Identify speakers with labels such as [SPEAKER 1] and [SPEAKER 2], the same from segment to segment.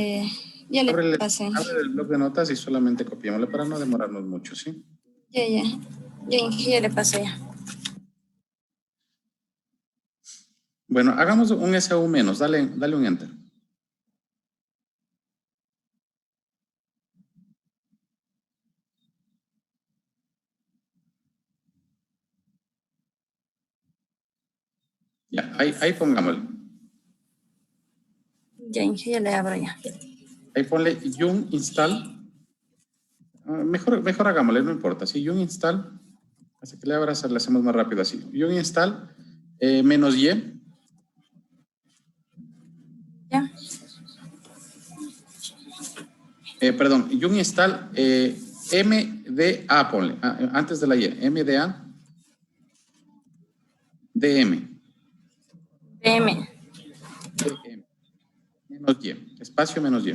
[SPEAKER 1] Eh, ya le pasé.
[SPEAKER 2] Abre el bloc de notas y solamente copiémosle para no demorarnos mucho, ¿sí?
[SPEAKER 1] Ya le pasé ya.
[SPEAKER 2] Bueno, hagamos un SU menos, dale un enter. Ya, ahí pongámosle.
[SPEAKER 1] Ya le abro ya.
[SPEAKER 2] Ahí ponle yung install. Mejor hagámosle, no importa. Si yung install, hasta que le abras, le hacemos más rápido así. Yung install menos y.
[SPEAKER 1] Ya.
[SPEAKER 2] Perdón, yung install MDA, ponle. Antes de la y. MDA. DM. Menos y. Espacio menos y.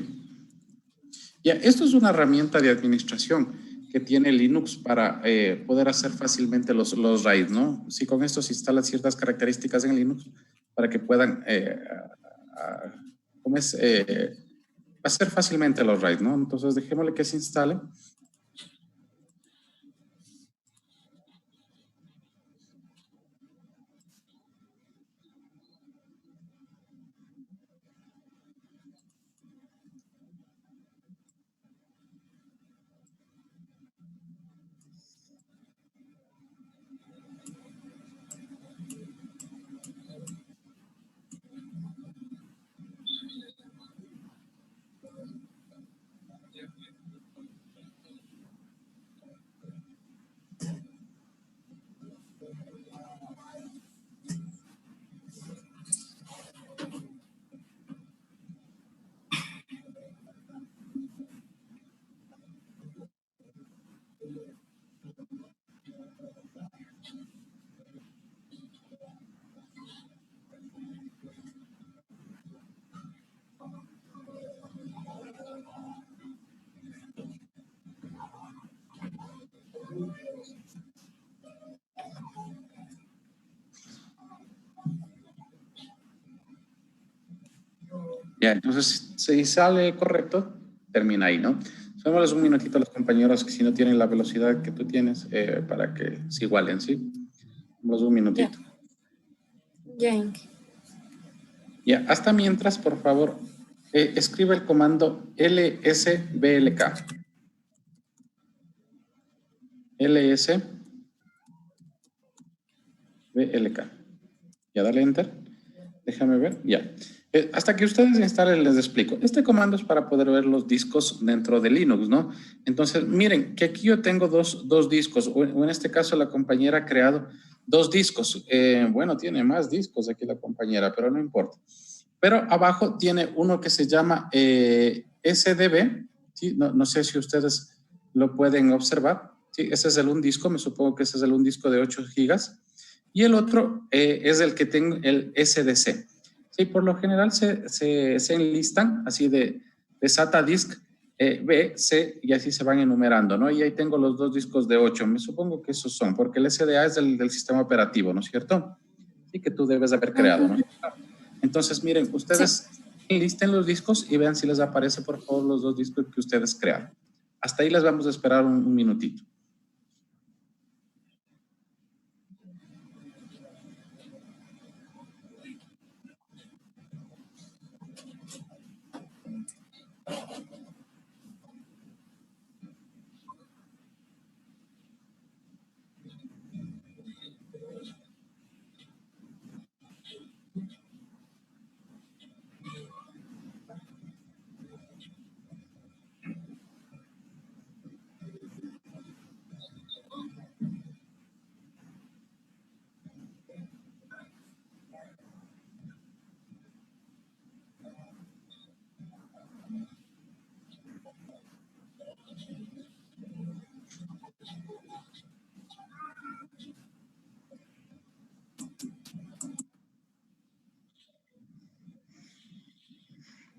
[SPEAKER 2] Ya, esto es una herramienta de administración que tiene Linux para poder hacer fácilmente los RAID, ¿no? Si con esto se instalan ciertas características en Linux para que puedan hacer fácilmente los RAID, ¿no? Entonces dejémosle que se instale. Ya, entonces, si sale correcto, termina ahí, ¿no? Démosles un minutito a los compañeros que si no tienen la velocidad que tú tienes para que se igualen, ¿sí? Damos un minutito. Ya, hasta mientras, por favor, escribe el comando lsblk. lsblk. Ya, dale enter. Déjame ver, ya. Hasta que ustedes instalen, les explico. Este comando es para poder ver los discos dentro de Linux, ¿no? Entonces, miren, que aquí yo tengo dos discos, o en este caso la compañera ha creado dos discos. Bueno, tiene más discos aquí la compañera, pero no importa. Pero abajo tiene uno que se llama SDB, ¿sí? No sé si ustedes lo pueden observar, ¿sí? Ese es un disco, me supongo que ese es un disco de 8 gigas. Y el otro es el que tengo, el SDC. Sí, por lo general se enlistan así de SATA disk B, C, y así se van enumerando, ¿no? Y ahí tengo los dos discos de 8. Me supongo que esos son, porque el SDA es del sistema operativo, ¿no es cierto? Sí, que tú debes haber creado, ¿no? Entonces, miren, ustedes enlisten los discos y vean si les aparece, por favor, los dos discos que ustedes crearon. Hasta ahí les vamos a esperar un minutito.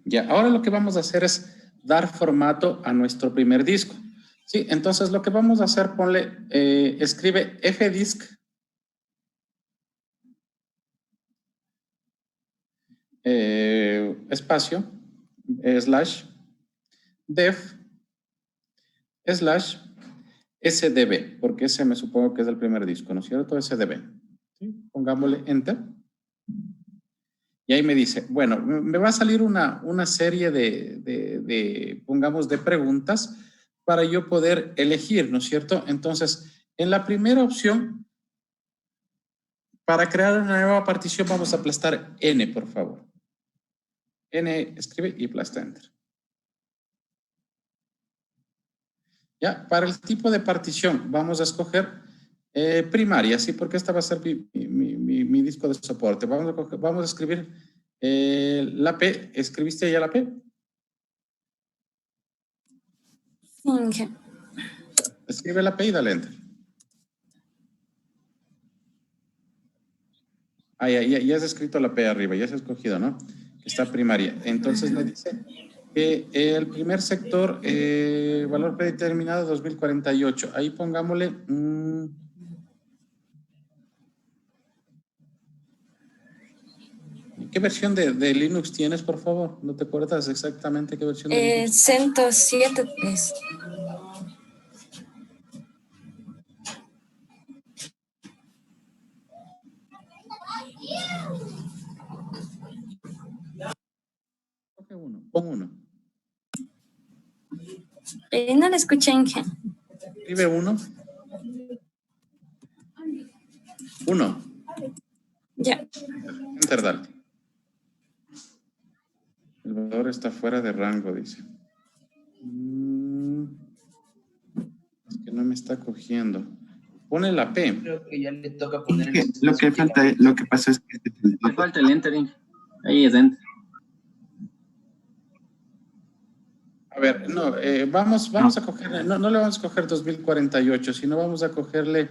[SPEAKER 2] Ya, ahora lo que vamos a hacer es dar formato a nuestro primer disco. Sí, entonces lo que vamos a hacer, ponle, escribe fdisk espacio, slash def slash SDB, porque ese me supongo que es el primer disco, ¿no es cierto? SDB. ¿Sí? Pongámosle enter. Y ahí me dice, bueno, me va a salir una serie pongamos, de preguntas para yo poder elegir, ¿no es cierto? Entonces, en la primera opción, para crear una nueva partición, vamos a aplastar N, por favor. N escribe y aplasta enter. Ya, para el tipo de partición, vamos a escoger primaria, ¿sí? Porque esta va a ser mi disco de soporte. Vamos a escribir la P. ¿Escribiste ya la P?
[SPEAKER 1] Sí.
[SPEAKER 2] Escribe la P y dale enter. Ah, ya has escrito la P arriba, ya se ha escogido, ¿no? Está primaria. Entonces le dice que el primer sector, valor predeterminado 2048. Ahí pongámosle... ¿qué versión de Linux tienes, por favor? ¿No te acuerdas exactamente qué versión de Linux?
[SPEAKER 1] 107 es.
[SPEAKER 2] Coge uno, pon uno.
[SPEAKER 1] No le escuché, Inge.
[SPEAKER 2] Escribe uno. Uno.
[SPEAKER 1] Ya.
[SPEAKER 2] Enter, dale. El valor está fuera de rango, dice. Es que no me está cogiendo. Pone la P.
[SPEAKER 3] Creo que ya le toca poner el
[SPEAKER 4] Lo que pasa es que
[SPEAKER 3] le falta el entering. Ahí es enter.
[SPEAKER 2] A ver, no, vamos a cogerle, no le vamos a coger 2048, sino vamos a cogerle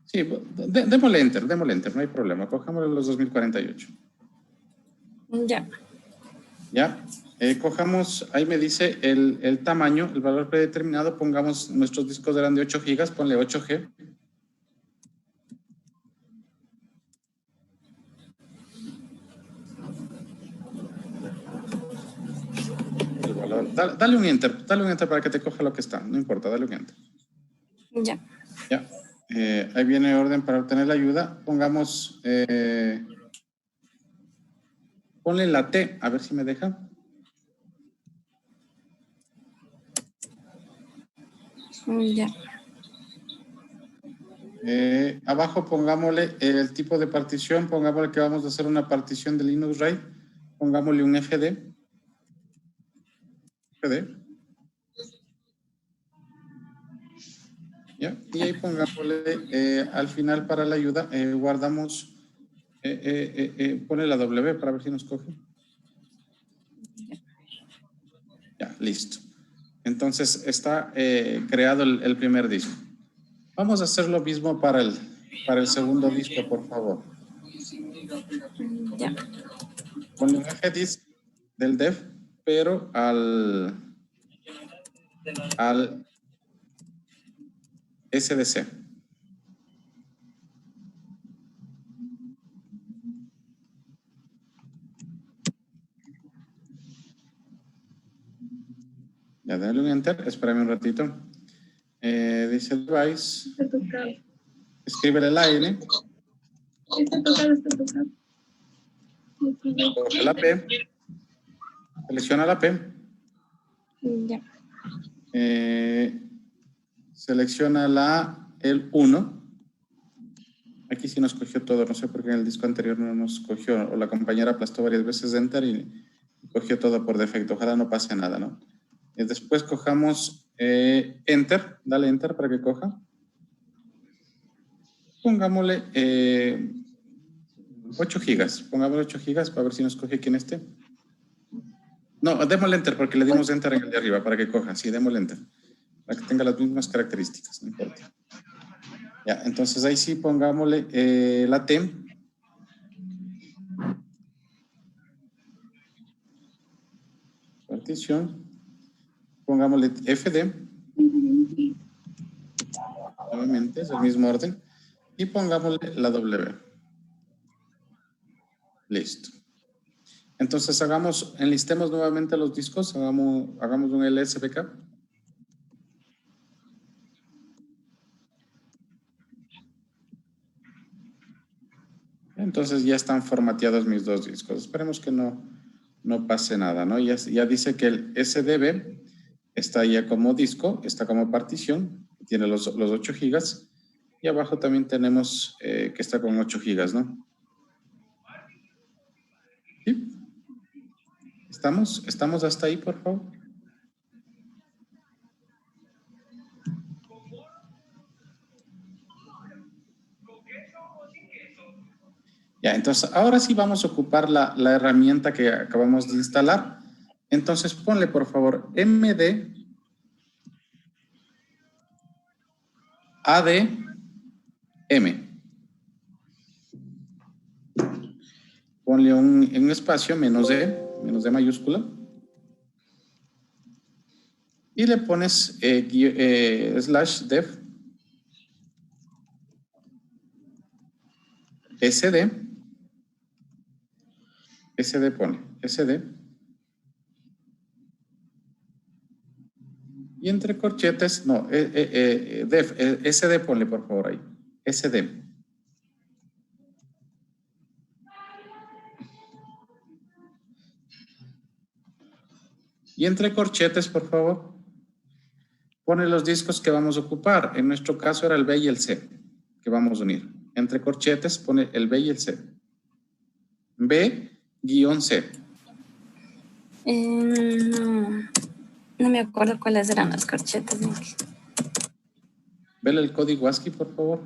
[SPEAKER 2] sí, démosle enter, no hay problema, cojámosle los 2048.
[SPEAKER 1] Ya.
[SPEAKER 2] Ya, cojamos, ahí me dice el tamaño, el valor predeterminado, pongamos, nuestros discos eran de 8 gigas, ponle 8G. El valor, dale un enter para que te coja lo que está, no importa, dale un enter.
[SPEAKER 1] Ya.
[SPEAKER 2] Ya, ahí viene orden para obtener la ayuda, pongamos, ponle la T, a ver si me deja.
[SPEAKER 1] Ya.
[SPEAKER 2] Abajo pongámosle el tipo de partición, pongámosle que vamos a hacer una partición de Linux RAID, pongámosle un FD. ¿Ya? Y ahí pongámosle al final para la ayuda, guardamos, pone la W para ver si nos coge. Ya, listo. Entonces está creado el primer disco. Vamos a hacer lo mismo para el segundo disco, por favor.
[SPEAKER 1] Ya.
[SPEAKER 2] Ponle un FDisk del dev, pero al SDC. Ya, dale un enter, espérame un ratito. Dice device. Escríbele la N. Coge la P. Selecciona la P.
[SPEAKER 1] Ya.
[SPEAKER 2] Selecciona el 1. Aquí sí nos cogió todo, no sé por qué en el disco anterior no nos cogió, o la compañera aplastó varias veces enter y cogió todo por defecto. Ojalá no pase nada, ¿no? Después cojamos enter, dale enter para que coja. Pongámosle 8 gigas, pongámosle 8 gigas para ver si nos coge quién esté. No, démosle enter porque le dimos enter en el de arriba para que coja. Sí, démosle enter. Para que tenga las mismas características, no importa. Ya, entonces ahí sí pongámosle la T. Partición. Pongámosle FD. Nuevamente, es el mismo orden. Y pongámosle la W. Listo. Entonces enlistemos nuevamente los discos, hagamos un LSPK. Entonces ya están formateados mis dos discos. Esperemos que no pase nada, ¿no? Ya dice que el SDB está ya como disco, está como partición, tiene los 8 gigas. Y abajo también tenemos que está con 8 gigas, ¿no? ¿Sí? ¿Estamos hasta ahí, por favor? Ya, entonces ahora sí vamos a ocupar la herramienta que acabamos de instalar. Entonces ponle, por favor, MD ADM. Ponle un espacio, menos D mayúscula. Y le pones /dev SD pone, SD. Y entre corchetes, no, SD ponle por favor ahí, SD. Y entre corchetes, por favor, pone los discos que vamos a ocupar. En nuestro caso era el B y el C, que vamos a unir. Entre corchetes pone el B y el C. B-C.
[SPEAKER 1] No me acuerdo cuáles eran las corchetas.
[SPEAKER 2] Vele el código ASCII, por favor.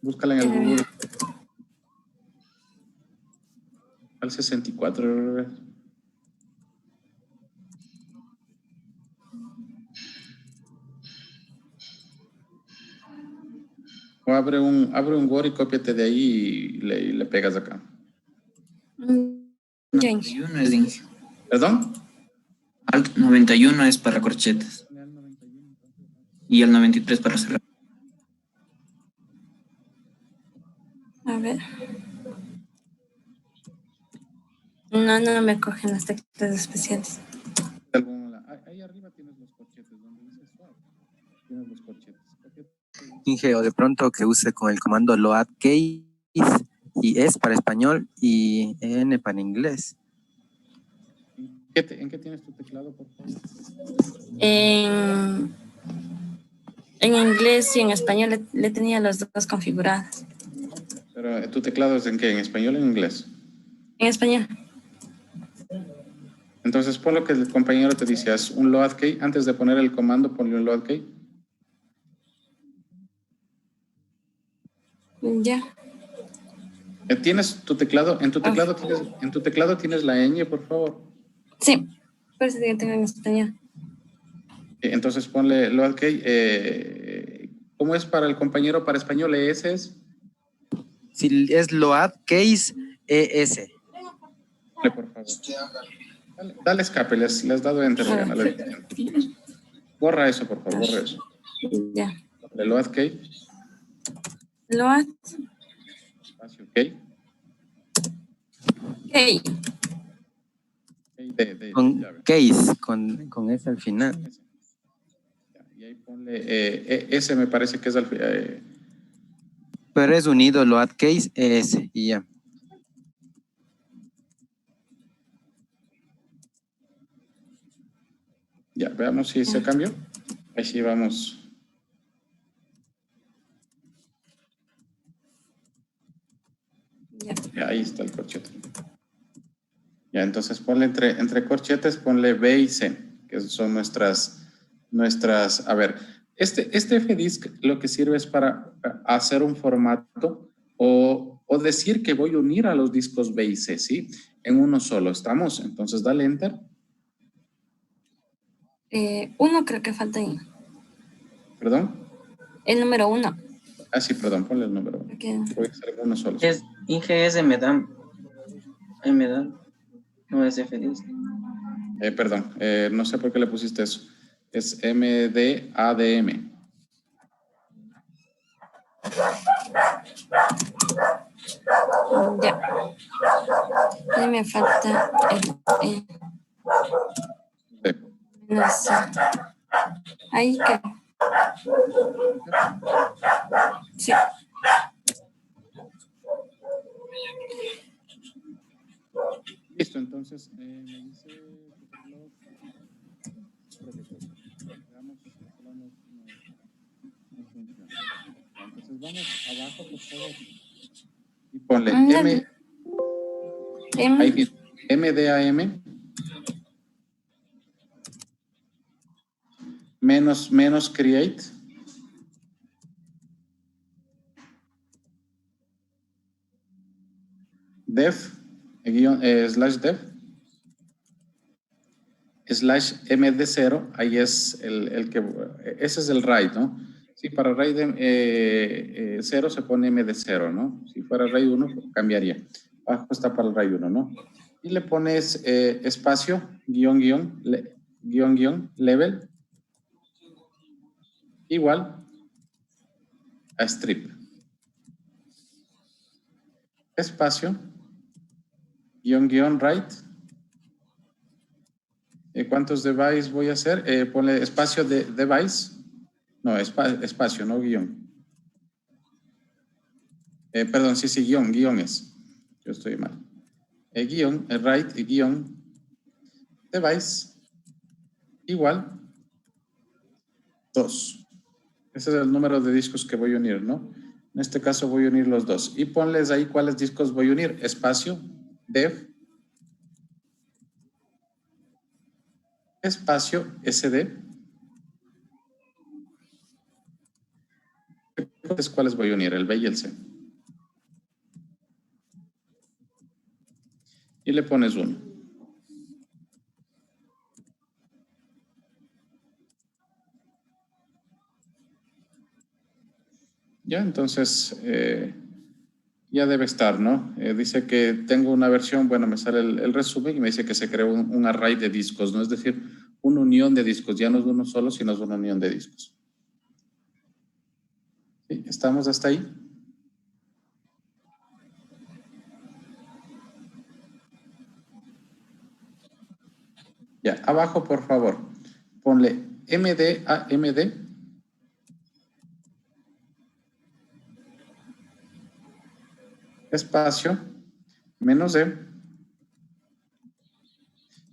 [SPEAKER 2] Búscala en el Google. Al 64. O abre un Word y cópiate de ahí y le pegas acá.
[SPEAKER 1] Ya.
[SPEAKER 3] 91 es de
[SPEAKER 2] ¿Perdón?
[SPEAKER 3] Alt 91 es para corchetas. Y el 93 para cerrar.
[SPEAKER 1] A ver. No me cogen las teclas especiales.
[SPEAKER 2] Ahí arriba tienes los corchetes, donde dice swap. Tienes los corchetes.
[SPEAKER 5] Inge, o de pronto que use con el comando loadcase y S para español y N para inglés.
[SPEAKER 2] ¿En qué tienes tu teclado, por favor?
[SPEAKER 1] En inglés y en español le tenía los dos configurados.
[SPEAKER 2] Pero ¿tu teclado es en qué? ¿En español o en inglés?
[SPEAKER 1] En español.
[SPEAKER 2] Entonces pon lo que el compañero te dice, haz un loadkey. Antes de poner el comando, ponle un loadkey.
[SPEAKER 1] Ya.
[SPEAKER 2] ¿Tienes tu teclado? ¿En tu teclado tienes la ñ, por favor?
[SPEAKER 1] Sí, por eso tengo en español.
[SPEAKER 2] Entonces ponle loadkey. ¿Cómo es para el compañero? Para español, ¿ES es?
[SPEAKER 5] Si es loadcase ES.
[SPEAKER 2] Por favor. Dale escape, les has dado enter. Borra eso, por favor, borra eso.
[SPEAKER 1] Ya.
[SPEAKER 2] De loadkey.
[SPEAKER 1] Load.
[SPEAKER 2] Espacio, ok.
[SPEAKER 1] Okay.
[SPEAKER 5] Con case, con S al final.
[SPEAKER 2] Y ahí ponle, ese me parece que es al final.
[SPEAKER 5] Pero es unido loadcase ES y ya.
[SPEAKER 2] Ya, veamos si se cambió. Ahí sí vamos. Ya, ahí está el corchete. Ya, entonces ponle entre corchetes, ponle B y C, que son nuestras, a ver, este FDisk lo que sirve es para hacer un formato o decir que voy a unir a los discos B y C, ¿sí? En uno solo, ¿estamos? Entonces dale enter.
[SPEAKER 1] Uno creo que falta ahí.
[SPEAKER 2] ¿Perdón?
[SPEAKER 1] El número 1.
[SPEAKER 2] Ah, sí, perdón, ponle el número 1.
[SPEAKER 1] Okay.
[SPEAKER 2] Voy a hacer uno solo.
[SPEAKER 3] Es IGS MDAM. No es FDisk.
[SPEAKER 2] Perdón, no sé por qué le pusiste eso. Es MDADM.
[SPEAKER 1] Ya. Y me falta el
[SPEAKER 2] D.
[SPEAKER 1] menos C. Ahí que. Sí.
[SPEAKER 2] Listo, entonces me dice veamos, no funciona. Entonces vamos abajo, por favor. Y ponle ahí viene, MDAM menos create def slash def slash md0, ahí es el que, ese es el RAID, ¿no? Si para RAID 0 se pone md0, ¿no? Si fuera RAID 1 cambiaría. Abajo está para el RAID 1, ¿no? Y le pones espacio, guión, level, igual a strip. Espacio, guión, right. ¿Cuántos device voy a hacer? Ponle espacio de device. No, espacio, no guión. Perdón, sí, guión es. Yo estoy mal. Right, guión, device, igual, 2. Ese es el número de discos que voy a unir, ¿no? En este caso voy a unir los dos. Y ponles ahí cuáles discos voy a unir. Espacio, dev, espacio, sd. ¿Cuáles voy a unir? El B y el C. Y le pones 1. Ya, entonces ya debe estar, ¿no? Dice que tengo una versión, bueno, me sale el resumen y me dice que se creó un array de discos, ¿no? Es decir, una unión de discos, ya no es uno solo, sino es una unión de discos. ¿Sí? ¿Estamos hasta ahí? Ya, abajo, por favor, ponle MD a MD. Espacio, menos D.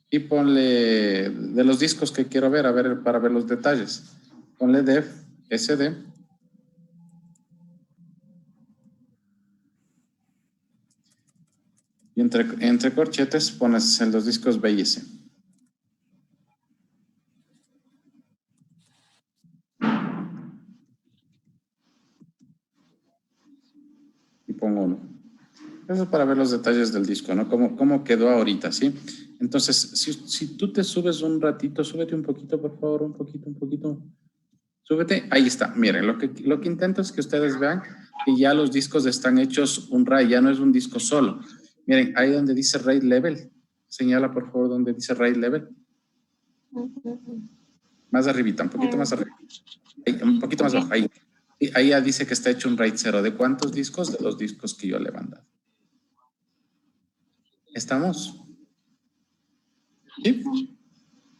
[SPEAKER 2] Y ponle de los discos que quiero ver, para ver los detalles. Ponle def, sd. Y entre corchetes pones en los discos B y C. Y pongo 1. Eso es para ver los detalles del disco, ¿no? Cómo quedó ahorita, ¿sí? Entonces, si tú te subes un ratito, súbete un poquito, por favor, un poquito. Súbete, ahí está. Miren, lo que intento es que ustedes vean que ya los discos están hechos un RAID, ya no es un disco solo. Miren, ahí donde dice RAID level, señala por favor donde dice RAID level. Más arribita, un poquito más arriba. Ahí, un poquito más abajo, ahí. Ahí ya dice que está hecho un RAID 0. ¿De cuántos discos? De los discos que yo le he mandado. ¿Estamos? ¿Sí?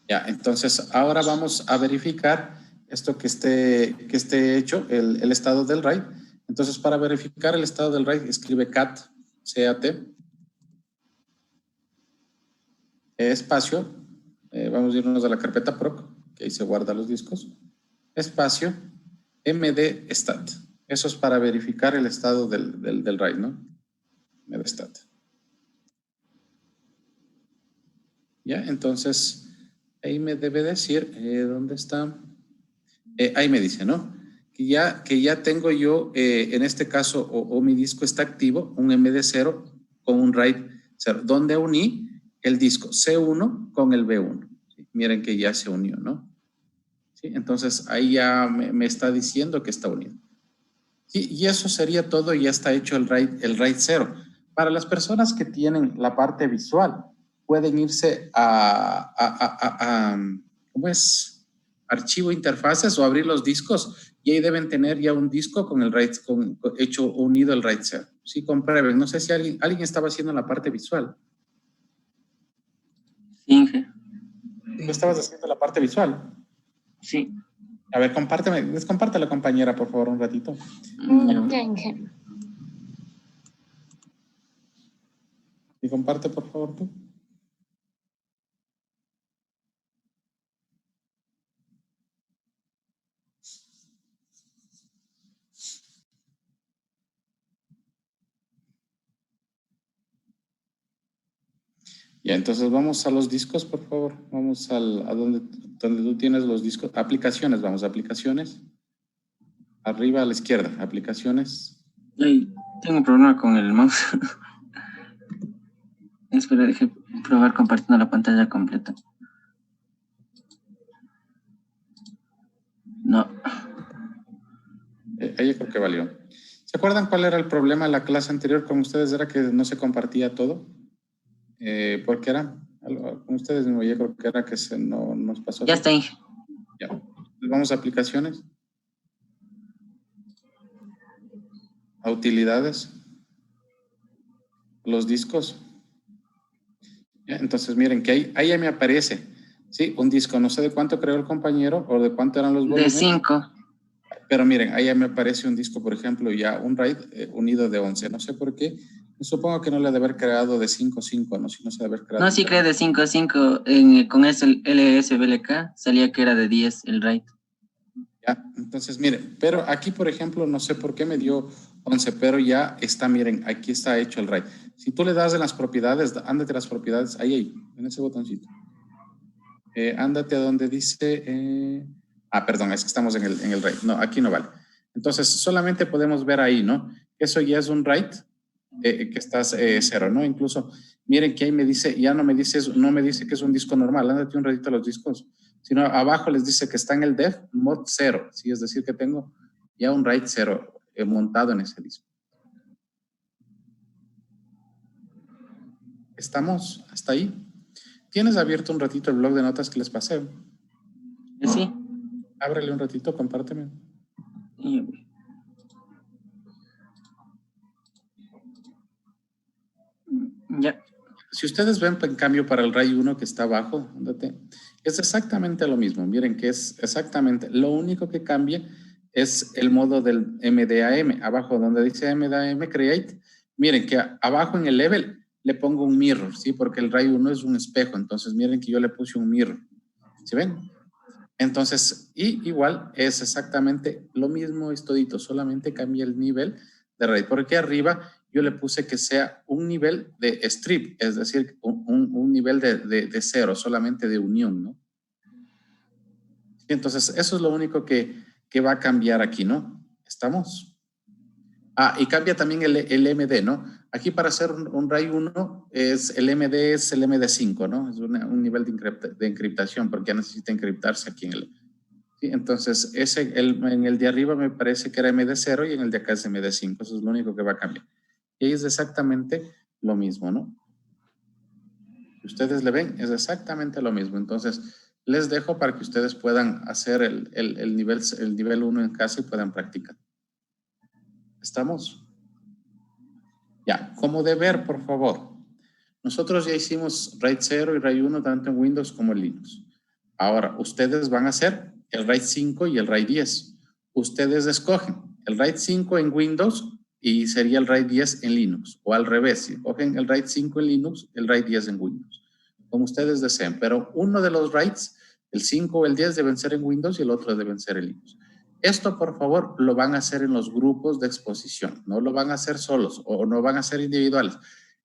[SPEAKER 2] Ya, entonces ahora vamos a verificar esto que esté hecho, el estado del RAID. Entonces, para verificar el estado del RAID, escribe cat, espacio, vamos a irnos a la carpeta proc, que ahí se guardan los discos, espacio, mdstat. Eso es para verificar el estado del RAID, ¿no? Mdstat. Ya, entonces, ahí me debe decir, ¿dónde está? Ahí me dice, ¿no? Que ya tengo yo, en este caso, o mi disco está activo, un MD0 con un RAID 0, donde uní el disco C1 con el B1. ¿Sí? Miren que ya se unió, ¿no? ¿Sí? Entonces, ahí ya me está diciendo que está unido. ¿Sí? Y eso sería todo, ya está hecho el RAID 0. Para las personas que tienen la parte visual, pueden irse ¿cómo es? Archivo interfaces o abrir los discos y ahí deben tener ya un disco con el RAID, hecho unido el RAID 0. Sí, comprueben. No sé si alguien estaba haciendo la parte visual.
[SPEAKER 3] Sí, Inge.
[SPEAKER 2] ¿Tú estabas haciendo la parte visual?
[SPEAKER 3] Sí.
[SPEAKER 2] A ver, compártela, compañera, por favor, un ratito.
[SPEAKER 1] Ya, Inge.
[SPEAKER 2] Y comparte, por favor, tú. Ya, entonces vamos a los discos, por favor. Vamos a donde tú tienes los discos. Aplicaciones, vamos, aplicaciones. Arriba a la izquierda, aplicaciones.
[SPEAKER 3] Ay, tengo un problema con el mouse. Espera, deje probar compartiendo la pantalla completa. No.
[SPEAKER 2] Ahí yo creo que valió. ¿Se acuerdan cuál era el problema en la clase anterior con ustedes? Era que no se compartía todo. ¿Por qué era? Con ustedes mismo, yo creo que era que no nos pasó.
[SPEAKER 3] Ya está, Inge.
[SPEAKER 2] Ya. Entonces vamos a aplicaciones. A utilidades. Los discos. Ya, entonces miren que ahí ya me aparece. Sí, un disco. No sé de cuánto creó el compañero o de cuánto eran los
[SPEAKER 3] De
[SPEAKER 2] volúmenes.
[SPEAKER 3] 5.
[SPEAKER 2] Pero miren, ahí ya me aparece un disco, por ejemplo, ya un RAID unido de 11. No sé por qué. Supongo que no le ha de haber creado de 5.5, ¿no? Si no se debe haber creado.
[SPEAKER 3] No, sí creé de 5. Con ese LSBLK salía que era de 10 el RAID.
[SPEAKER 2] Ya, entonces miren, pero aquí, por ejemplo, no sé por qué me dio 11, pero ya está, miren, aquí está hecho el RAID. Si tú le das en las propiedades, ándate a las propiedades, ahí, en ese botoncito. Ándate a donde dice... perdón, es que estamos en el RAID. No, aquí no vale. Entonces, solamente podemos ver ahí, ¿no? Eso ya es un RAID que está 0, ¿no? Incluso, miren que ahí me dice, ya no me dice que es un disco normal. Ándate un ratito a los discos. Sino abajo les dice que está en el dev mod 0, ¿sí? Es decir, que tengo ya un RAID 0 montado en ese disco. ¿Estamos hasta ahí? ¿Tienes abierto un ratito el blog de notas que les pasé?
[SPEAKER 3] Sí.
[SPEAKER 2] Ábrele un ratito, compárteme.
[SPEAKER 3] Ya.
[SPEAKER 2] Si ustedes ven, en cambio, para el RAID 1 que está abajo, es exactamente lo mismo. Miren que es exactamente, lo único que cambia es el modo del MDAM. Abajo donde dice MDAM Create, miren que abajo en el level le pongo un mirror, ¿sí? Porque el RAID 1 es un espejo, entonces miren que yo le puse un mirror. ¿Sí ven? Entonces, y igual es exactamente lo mismo, es todito, solamente cambia el nivel de RAID. Porque arriba yo le puse que sea un nivel de strip, es decir, un nivel de 0, solamente de unión, ¿no? Entonces, eso es lo único que va a cambiar aquí, ¿no? ¿Estamos? Y cambia también el MD, ¿no? Aquí para hacer un RAID 1, el MD es el MD5, ¿no? Es un nivel de encriptación, porque ya necesita encriptarse aquí en el... ¿sí? Entonces, en el de arriba me parece que era MD0 y en el de acá es MD5. Eso es lo único que va a cambiar. Y ahí es exactamente lo mismo, ¿no? Ustedes le ven, es exactamente lo mismo. Entonces, les dejo para que ustedes puedan hacer el nivel 1 en casa y puedan practicar. ¿Estamos? Ya, como deber, por favor. Nosotros ya hicimos RAID 0 y RAID 1 tanto en Windows como en Linux. Ahora, ustedes van a hacer el RAID 5 y el RAID 10. Ustedes escogen el RAID 5 en Windows y sería el RAID 10 en Linux. O al revés, si cogen el RAID 5 en Linux, el RAID 10 en Windows. Como ustedes deseen. Pero uno de los RAIDs, el 5 o el 10, deben ser en Windows y el otro deben ser en Linux. Esto, por favor, lo van a hacer en los grupos de exposición. No lo van a hacer solos o no van a hacer individuales.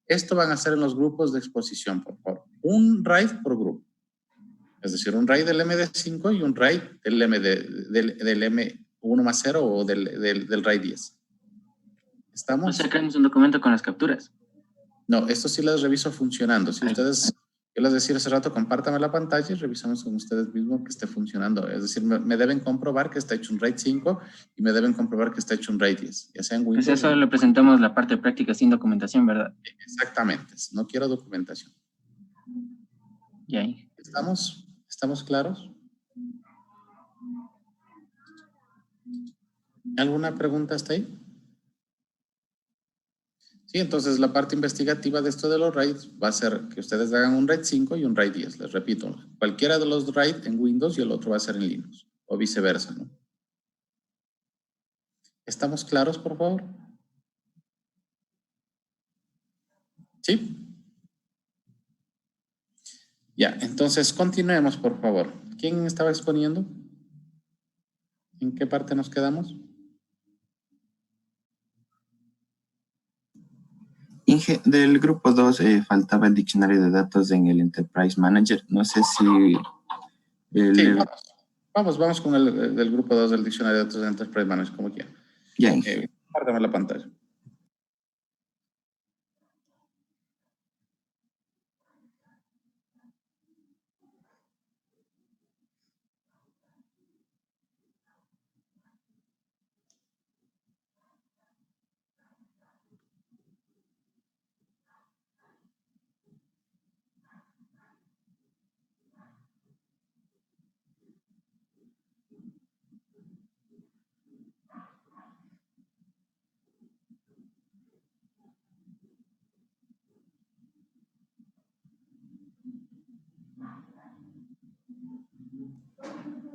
[SPEAKER 2] Esto van a hacer en los grupos de exposición, por favor. Un RAID por grupo. Es decir, un RAID del MD5 y un RAID del M1 más 0 o del RAID 10. ¿Estamos?
[SPEAKER 3] O sea, creamos un documento con las capturas.
[SPEAKER 2] No, esto sí las reviso funcionando. Si ustedes, yo les decía hace rato, compártame la pantalla y revisamos con ustedes mismos que esté funcionando. Es decir, me deben comprobar que está hecho un RAID 5 y me deben comprobar que está hecho un RAID 10. Ya sea en Windows.
[SPEAKER 3] Pues eso le presentamos la parte práctica sin documentación, ¿verdad?
[SPEAKER 2] Exactamente. No quiero documentación.
[SPEAKER 3] Y ahí.
[SPEAKER 2] ¿Estamos claros? ¿Alguna pregunta hasta ahí? Sí, entonces la parte investigativa de esto de los RAIDs va a ser que ustedes hagan un RAID 5 y un RAID 10. Les repito, cualquiera de los RAID en Windows y el otro va a ser en Linux, o viceversa, ¿no? ¿Estamos claros, por favor? ¿Sí? Ya, entonces continuemos, por favor. ¿Quién estaba exponiendo? ¿En qué parte nos quedamos?
[SPEAKER 4] Inge, del grupo 2 faltaba el diccionario de datos en el Enterprise Manager. No sé si...
[SPEAKER 2] Sí,
[SPEAKER 4] el,
[SPEAKER 2] vamos con el del grupo 2 del diccionario de datos de Enterprise Manager, como quiera.
[SPEAKER 4] ya, Inge.
[SPEAKER 2] Compártame la pantalla.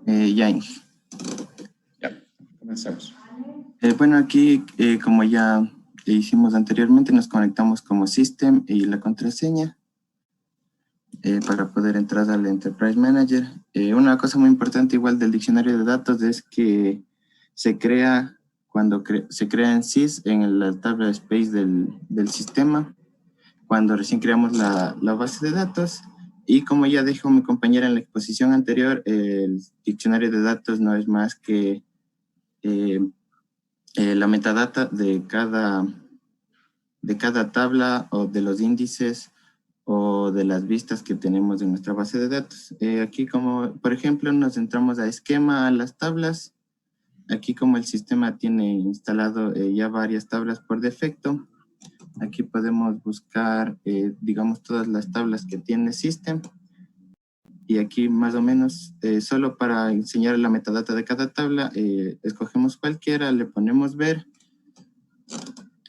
[SPEAKER 4] Ya, Inge.
[SPEAKER 2] Ya, comencemos.
[SPEAKER 4] Bueno, aquí, como ya hicimos anteriormente, nos conectamos como System y la contraseña para poder entrar al Enterprise Manager. Una cosa muy importante igual del diccionario de datos es que se crea cuando se crea en sys en la tabla de space del sistema, cuando recién creamos la base de datos. Y como ya dijo mi compañera en la exposición anterior, el diccionario de datos no es más que la metadata de cada tabla o de los índices o de las vistas que tenemos en nuestra base de datos. Aquí como, por ejemplo, nos entramos a esquema, a las tablas. Aquí como el sistema tiene instalado ya varias tablas por defecto, aquí podemos buscar, digamos, todas las tablas que tiene System. Y aquí más o menos, solo para enseñar la metadata de cada tabla, escogemos cualquiera, le ponemos ver.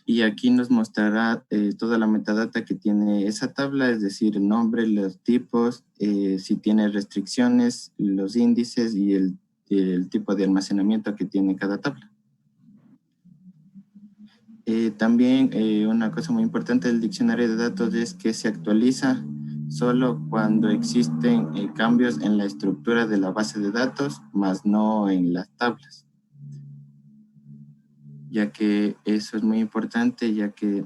[SPEAKER 4] Y aquí nos mostrará toda la metadata que tiene esa tabla, es decir, el nombre, los tipos, si tiene restricciones, los índices y el tipo de almacenamiento que tiene cada tabla. También una cosa muy importante del diccionario de datos es que se actualiza solo cuando existen cambios en la estructura de la base de datos, más no en las tablas, ya que eso es muy importante, ya que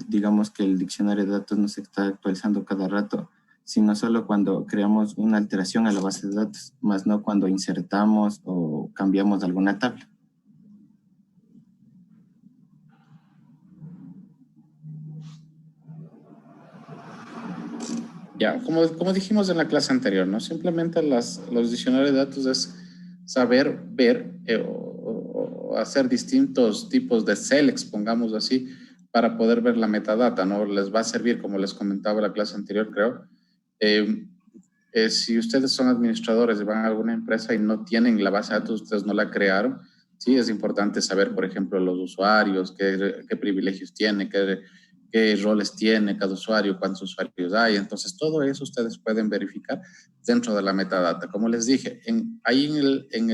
[SPEAKER 4] digamos que el diccionario de datos no se está actualizando cada rato, sino solo cuando creamos una alteración a la base de datos, más no cuando insertamos o cambiamos alguna tabla.
[SPEAKER 2] Ya, como dijimos en la clase anterior, ¿no? Simplemente los diccionarios de datos es saber ver o hacer distintos tipos de selects, pongamos así, para poder ver la metadata, ¿no? Les va a servir, como les comentaba en la clase anterior, creo. Si ustedes son administradores y van a alguna empresa y no tienen la base de datos, ustedes no la crearon, sí, es importante saber, por ejemplo, los usuarios, qué privilegios tiene, qué roles tiene cada usuario, cuántos usuarios hay. Entonces, todo eso ustedes pueden verificar dentro de la metadata. Como les dije, ahí en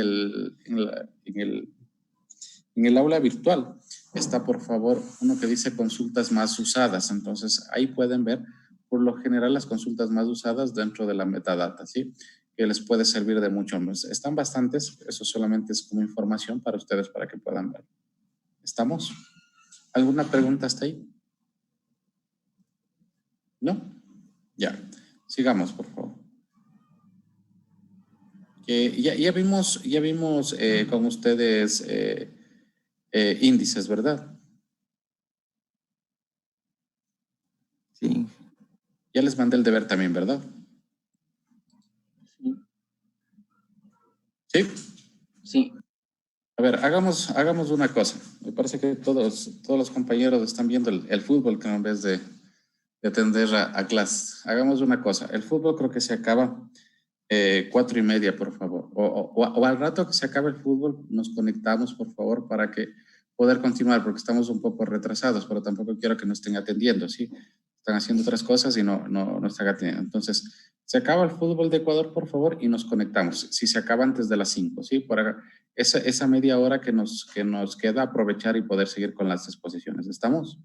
[SPEAKER 2] el aula virtual está, por favor, uno que dice consultas más usadas. Entonces, ahí pueden ver, por lo general, las consultas más usadas dentro de la metadata, ¿sí? Que les puede servir de mucho más. Están bastantes, eso solamente es como información para ustedes para que puedan ver. ¿Estamos? ¿Alguna pregunta hasta ahí? ¿No? Ya. Sigamos, por favor. Ya vimos con ustedes índices, ¿verdad?
[SPEAKER 4] Sí.
[SPEAKER 2] Ya les mandé el deber también, ¿verdad? ¿Sí?
[SPEAKER 3] Sí.
[SPEAKER 2] A ver, hagamos una cosa. Me parece que todos los compañeros están viendo el fútbol que en vez de atender a clases. Hagamos una cosa. El fútbol creo que se acaba 4:30, por favor. O al rato que se acabe el fútbol, nos conectamos, por favor, para que poder continuar, porque estamos un poco retrasados, pero tampoco quiero que nos estén atendiendo, ¿sí? Están haciendo otras cosas y no están atendiendo. Entonces, se acaba el fútbol de Ecuador, por favor, y nos conectamos. Si se acaba antes de las 5, ¿sí? Por esa media hora que nos queda, aprovechar y poder seguir con las exposiciones. ¿Estamos?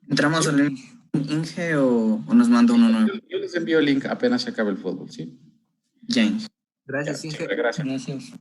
[SPEAKER 3] ¿Entramos al Inge o nos manda uno nuevo?
[SPEAKER 2] Yo les envío el link apenas se acabe el fútbol, ¿sí?
[SPEAKER 3] Ya.
[SPEAKER 5] Gracias,
[SPEAKER 2] Ya,
[SPEAKER 5] Inge.
[SPEAKER 2] chévere, gracias.
[SPEAKER 3] Gracias.